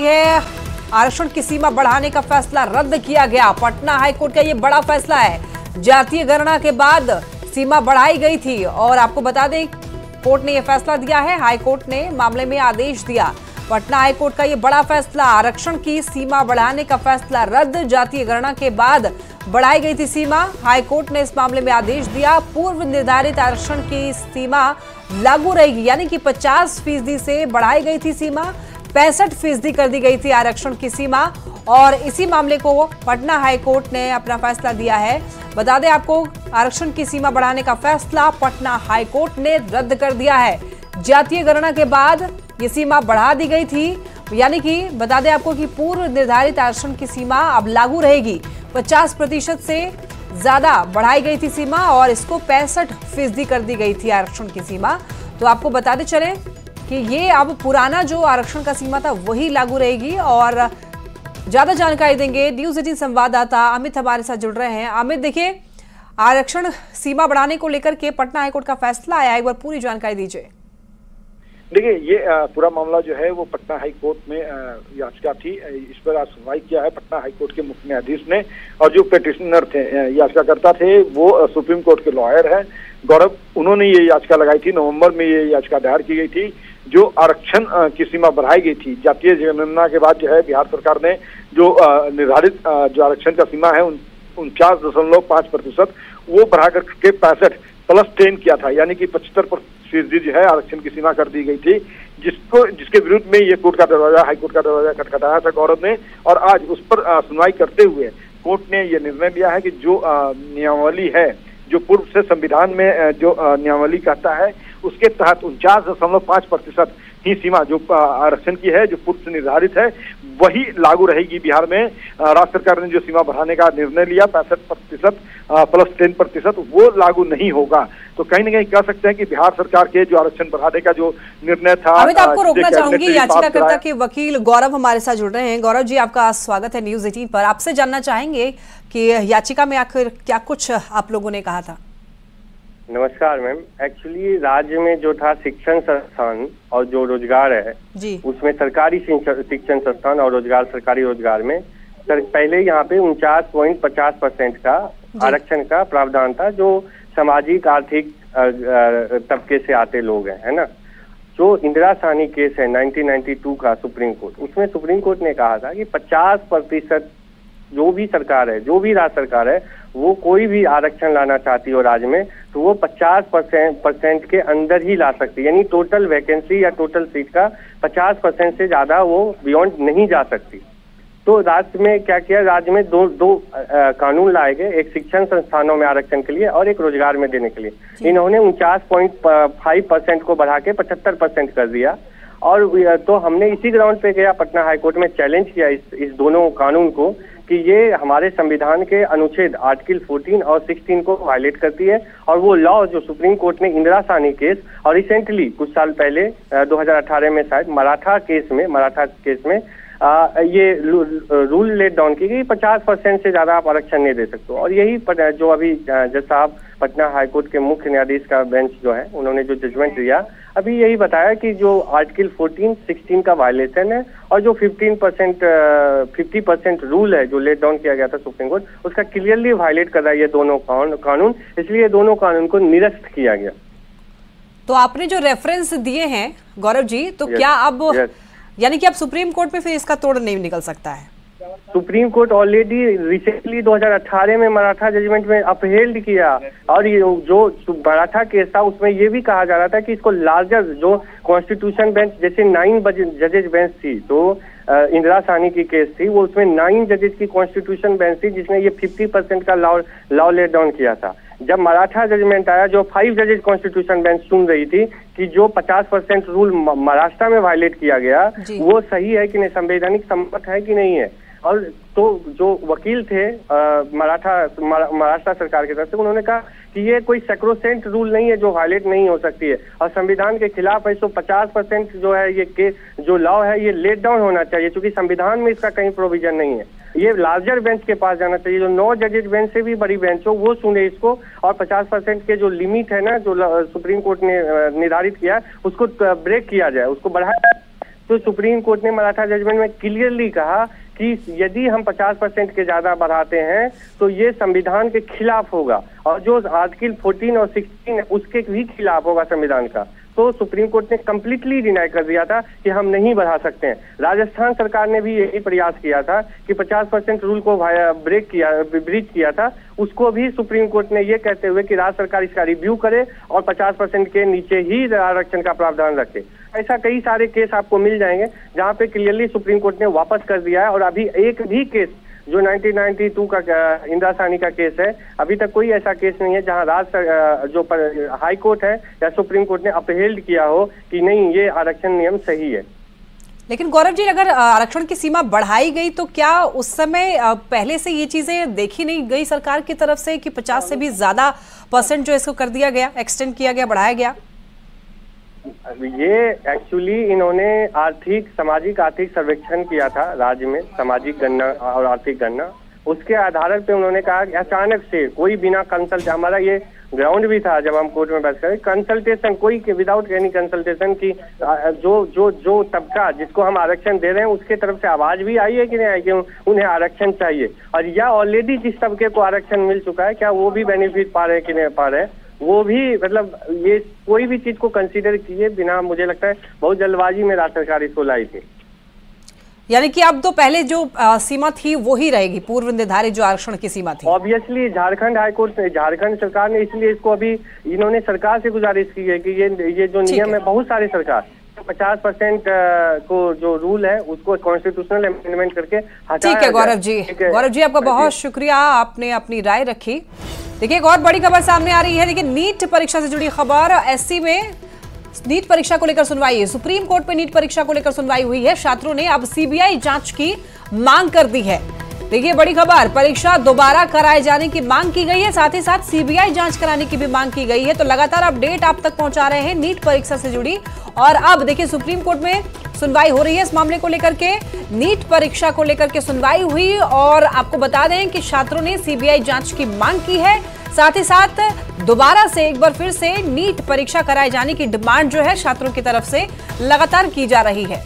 है, आरक्षण की सीमा बढ़ाने का फैसला रद्द किया गया। पटना हाईकोर्ट का ये बड़ा फैसला है। जातीय गणना के बाद सीमा बढ़ाई गई थी और आपको बता दें कोर्ट ने यह फैसला दिया है। हाईकोर्ट ने मामले में आदेश दिया। पटना हाईकोर्ट का ये बड़ा फैसला, आरक्षण की सीमा बढ़ाने का फैसला रद्द। जातीय गणना के बाद बढ़ाई गई थी सीमा। हाईकोर्ट ने इस मामले में आदेश दिया। पूर्व निर्धारित आरक्षण की सीमा लागू रहेगी, यानी कि 50% से बढ़ाई गई थी सीमा, 65% कर दी गई थी आरक्षण की सीमा। और इसी मामले को पटना हाईकोर्ट ने अपना फैसला दिया है। बता दें आपको, आरक्षण की सीमा बढ़ाने का फैसला पटना हाईकोर्ट ने रद्द कर दिया है। जातीय गणना के बाद ये सीमा बढ़ा दी गई थी, यानी कि बता दें आपको कि पूर्व निर्धारित आरक्षण की सीमा अब लागू रहेगी। 50% से ज्यादा बढ़ाई गई थी सीमा और इसको 65% कर दी गई थी आरक्षण की सीमा। तो आपको बताते चले कि ये अब पुराना जो आरक्षण का सीमा था वही लागू रहेगी। और ज्यादा जानकारी देंगे न्यूज़ 18 संवाददाता अमित हमारे साथ जुड़ रहे हैं। अमित, देखिए, आरक्षण सीमा बढ़ाने को लेकर के पटना हाईकोर्ट का फैसला आया, एक बार पूरी जानकारी दीजिए। देखिए, ये पूरा मामला जो है वो पटना हाई कोर्ट में याचिका थी। इस पर आज सुनवाई किया है पटना हाई कोर्ट के मुख्य न्यायाधीश ने। और जो पिटिशनर थे, याचिकाकर्ता थे, वो सुप्रीम कोर्ट के लॉयर हैं गौरव। उन्होंने ये याचिका लगाई थी, नवंबर में ये याचिका दायर की गई थी। जो आरक्षण की सीमा बढ़ाई गई थी जातीय जनगणना के बाद, जो है बिहार सरकार ने जो निर्धारित जो आरक्षण का सीमा है 49.5% वो बढ़ा करके 65+10 किया था, यानी कि 75% जो है आरक्षण की सीमा कर दी गई थी, जिसके विरुद्ध में ये कोर्ट का दरवाजा, हाईकोर्ट का दरवाजा खटखटाया था गौरव ने। और आज उस पर सुनवाई करते हुए कोर्ट ने ये निर्णय लिया है कि जो नियमावली है, जो पूर्व से संविधान में जो नियमावली कहता है, उसके तहत 49.5% ही सीमा जो आरक्षण की है, जो पूर्व से निर्धारित है, वही लागू रहेगी बिहार में। राज्य सरकार ने जो सीमा बढ़ाने का निर्णय लिया 65% प्लस 10%, वो लागू नहीं होगा। तो कहीं ना कहीं कह सकते हैं कि बिहार सरकार के जो आरक्षण बढ़ाने का जो निर्णय था। अमित, आपको रोकना चाहूंगी, याचिकाकर्ता के वकील गौरव हमारे साथ जुड़ रहे हैं। गौरव जी, आपका स्वागत है न्यूज़ 18 पर। आपसे जानना चाहेंगे कि याचिका में आखिर क्या कुछ आप लोगों ने कहा था। नमस्कार मैम। एक्चुअली राज्य में जो था शिक्षण संस्थान और जो रोजगार है जी, उसमें सरकारी शिक्षण संस्थान और रोजगार, सरकारी रोजगार में पहले यहाँ पे 49.50% का आरक्षण का प्रावधान था, जो सामाजिक आर्थिक तबके से आते लोग हैं, है ना। जो इंदिरा साहनी केस है 1992 का सुप्रीम कोर्ट, उसमें सुप्रीम कोर्ट ने कहा था कि 50% जो भी सरकार है, जो भी राज्य सरकार है, वो कोई भी आरक्षण लाना चाहती हो राज्य में, तो वो 50% के अंदर ही ला सकती है, यानी टोटल वैकेंसी या टोटल सीट का 50% से ज्यादा वो बियॉन्ड नहीं जा सकती। तो राज्य में क्या किया, राज्य में दो कानून लाए गए, एक शिक्षण संस्थानों में आरक्षण के लिए और एक रोजगार में देने के लिए। इन्होंने 49.5% को बढ़ा के 75% कर दिया। और तो हमने इसी ग्राउंड पे गया पटना हाईकोर्ट में, चैलेंज किया इस दोनों कानून को कि ये हमारे संविधान के अनुच्छेद आर्टिकल 14 और 16 को वायलेट करती है। और वो लॉ जो सुप्रीम कोर्ट ने इंदिरा साहनी केस और रिसेंटली कुछ साल पहले 2018 में शायद मराठा केस में ये रूल लेट डाउन की गई, 50% से ज्यादा आप आरक्षण नहीं दे सकते। और यही जो अभी जज साहब पटना हाईकोर्ट के मुख्य न्यायाधीश का बेंच जो है, उन्होंने जो जजमेंट दिया, अभी यही बताया कि जो आर्टिकल 14-16 का वायलेशन है और जो 50% रूल है जो लेट डाउन किया गया था सुप्रीम कोर्ट, उसका क्लियरली वायलेट कर रहा है ये दोनों कानून, इसलिए दोनों कानून को निरस्त किया गया। तो आपने जो रेफरेंस दिए हैं गौरव जी, तो क्या अब यानी कि अब सुप्रीम कोर्ट में फिर इसका तोड़ नहीं निकल सकता है? सुप्रीम कोर्ट ऑलरेडी रिसेंटली 2018 में मराठा जजमेंट में अपहेल्ड किया। और ये जो मराठा केस था उसमें ये भी कहा जा रहा था कि इसको लार्जर जो कॉन्स्टिट्यूशन बेंच, जैसे 9 जजेज बेंच थी, तो इंदिरा साहनी की केस थी, वो उसमें 9 जजेज की कॉन्स्टिट्यूशन बेंच थी, जिसने ये 50% का लॉ लेट डाउन किया था। जब मराठा जजमेंट आया, जो 5 जजेज कॉन्स्टिट्यूशन बेंच सुन रही थी कि जो 50% रूल महाराष्ट्र में वायलेट किया गया, वो सही है कि नहीं, संवैधानिक सम्मत है कि नहीं है। और तो जो वकील थे महाराष्ट्र सरकार की तरफ से, उन्होंने कहा कि ये कोई सैक्रोसेंट रूल नहीं है जो वायलेट नहीं हो सकती है और संविधान के खिलाफ है। सो 50% जो है ये जो लॉ है ये लेट डाउन होना चाहिए, क्योंकि संविधान में इसका कहीं प्रोविजन नहीं है। ये लार्जर बेंच के पास जाना चाहिए, जो 9 जजेज बेंच से भी बड़ी बेंच हो, वो सुने इसको। और 50% के जो लिमिट है ना, जो सुप्रीम कोर्ट ने निर्धारित किया, उसको ब्रेक किया जाए, उसको बढ़ाया। तो सुप्रीम कोर्ट ने मराठा जजमेंट में क्लियरली कहा कि यदि हम 50% के ज्यादा बढ़ाते हैं तो ये संविधान के खिलाफ होगा, और जो आर्टिकल 14 और 16 उसके भी खिलाफ होगा संविधान का। तो सुप्रीम कोर्ट ने कंप्लीटली डिनाई कर दिया था कि हम नहीं बढ़ा सकते हैं। राजस्थान सरकार ने भी यही प्रयास किया था कि 50% रूल को ब्रीच किया था, उसको भी सुप्रीम कोर्ट ने ये कहते हुए कि राज्य सरकार इसका रिव्यू करे और 50% के नीचे ही आरक्षण का प्रावधान रखे। ऐसा कई सारे केस आपको मिल जाएंगे जहां पे क्लियरली सुप्रीम कोर्ट ने वापस कर दिया है। और अभी एक भी केस जो 1992 का इंदिरा साहनी का केस है, अभी तक कोई ऐसा केस नहीं है जहां जो हाई कोर्ट है या सुप्रीम कोर्ट ने अपहेल्ड किया हो कि नहीं ये आरक्षण नियम सही है। लेकिन गौरव जी, अगर आरक्षण की सीमा बढ़ाई गई तो क्या उस समय पहले से ये चीजें देखी नहीं गई सरकार की तरफ से कि 50 से भी ज्यादा % जो इसको कर दिया गया, एक्सटेंड किया गया, बढ़ाया गया? ये एक्चुअली इन्होंने सामाजिक आर्थिक सर्वेक्षण किया था राज्य में, सामाजिक गणना और आर्थिक गणना, उसके आधार पे उन्होंने कहा कि अचानक से कोई बिना कंसल्ट, हमारा ये ग्राउंड भी था जब हम कोर्ट में बहस करें, कंसल्टेशन कोई विदाउट एनी कंसल्टेशन की जो तबका जिसको हम आरक्षण दे रहे हैं उसके तरफ से आवाज भी आई है कि नहीं आई कि उन्हें आरक्षण चाहिए, और या ऑलरेडी जिस तबके को आरक्षण मिल चुका है क्या वो भी बेनिफिट पा रहे हैं कि नहीं पा रहे हैं, वो भी मतलब ये कोई भी चीज को कंसीडर किए बिना मुझे लगता है बहुत जल्दबाजी में राज्य सरकार इसको लाई थी। यानी कि अब तो पहले जो सीमा थी वो ही रहेगी, पूर्व निर्धारित जो आरक्षण की सीमा थी। ऑब्वियसली झारखंड हाईकोर्ट ने, झारखंड सरकार ने इसलिए इसको अभी इन्होंने सरकार से गुजारिश की है कि ये जो नियम है बहुत सारी सरकार 50% को जो रूल है उसको कॉन्स्टिट्यूशनल अमेंडमेंट करके हटाया। ठीक है गौरव जी, गौरव जी आपका बहुत शुक्रिया, आपने अपनी राय रखी। देखिए एक और बड़ी खबर सामने आ रही है। देखिए नीट परीक्षा से जुड़ी खबर, एससी में नीट परीक्षा को लेकर सुनवाई है। सुप्रीम कोर्ट में नीट परीक्षा को लेकर सुनवाई हुई है। छात्रों ने अब सीबीआई जांच की मांग कर दी है। देखिए बड़ी खबर, परीक्षा दोबारा कराए जाने की मांग की गई है, साथ ही साथ सीबीआई जांच कराने की भी मांग की गई है। तो लगातार अपडेट आप तक पहुंचा रहे हैं नीट परीक्षा से जुड़ी। और अब देखिए सुप्रीम कोर्ट में सुनवाई हो रही है इस मामले को लेकर के, नीट परीक्षा को लेकर के सुनवाई हुई। और आपको बता दें कि छात्रों ने सीबीआई जांच की मांग की है, साथ ही साथ दोबारा से एक बार फिर से नीट परीक्षा कराए जाने की डिमांड जो है छात्रों की तरफ से लगातार की जा रही है।